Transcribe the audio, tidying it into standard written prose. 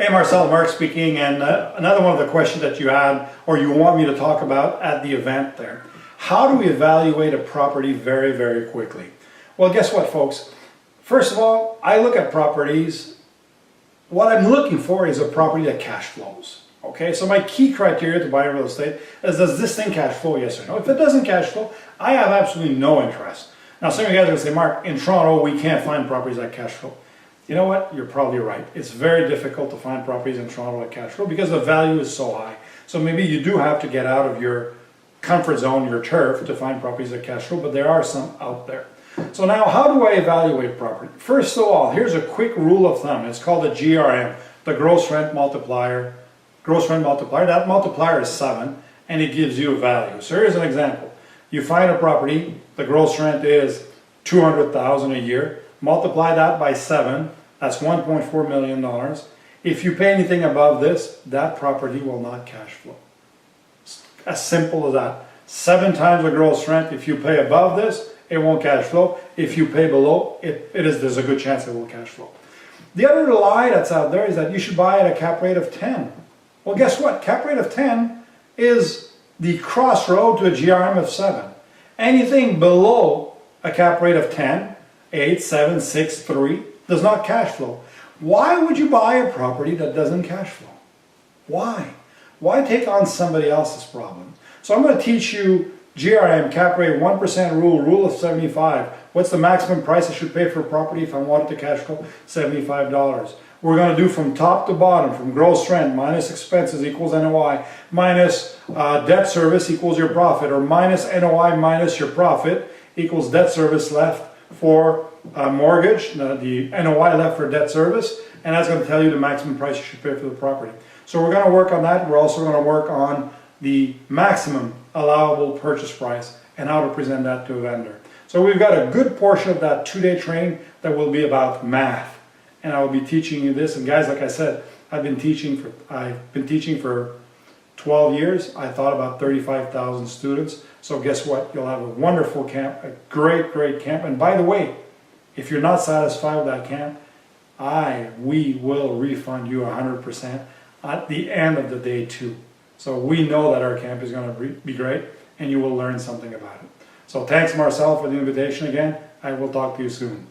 Hey Marcel, Marc speaking, and another one of the questions that you had or you want me to talk about at the event there. How do we evaluate a property very, very quickly? Well, guess what, folks? First of all, I look at properties. What I'm looking for is a property that cash flows. Okay, so my key criteria to buy real estate is, does this thing cash flow, yes or no? If it doesn't cash flow, I have absolutely no interest. Now some of you guys are going to say, Marc, in Toronto we can't find properties that cash flow. You know what? You're probably right. It's very difficult to find properties in Toronto that cash flow because the value is so high. So maybe you do have to get out of your comfort zone, your turf, to find properties that cash flow, but there are some out there. So now, how do I evaluate property? First of all, here's a quick rule of thumb. It's called the GRM, the gross rent multiplier. Gross rent multiplier, that multiplier is 7, and it gives you a value. So here's an example. You find a property, the gross rent is $200,000 a year. Multiply that by 7, that's $1.4 million. If you pay anything above this, that property will not cash flow. As simple as that. 7 times the gross rent. If you pay above this, it won't cash flow. If you pay below, there's a good chance it will cash flow. The other lie that's out there is that you should buy at a cap rate of 10. Well, guess what? Cap rate of 10 is the crossroad to a GRM of 7. Anything below a cap rate of 10, 8, 7, 6, 3, does not cash flow. Why would you buy a property that doesn't cash flow? Why? Why take on somebody else's problem? So I'm going to teach you GRM, cap rate, 1% rule, rule of 75. What's the maximum price I should pay for a property if I want it to cash flow? $75. We're going to do from top to bottom, from gross rent minus expenses equals NOI, minus debt service equals your profit, or minus NOI minus your profit equals debt service left for mortgage, the NOI left for debt service, and that's going to tell you the maximum price you should pay for the property. So we're going to work on that. We're also going to work on the maximum allowable purchase price and how to present that to a vendor. So we've got a good portion of that 2-day training that will be about math, and I will be teaching you this. And guys, like I said, I've been teaching for 12 years. I taught about 35,000 students. So guess what? You'll have a wonderful camp, a great camp. And by the way, if you're not satisfied with that camp, we will refund you 100% at the end of the day too. So we know that our camp is going to be great, and you will learn something about it. So thanks, Marcel, for the invitation again. I will talk to you soon.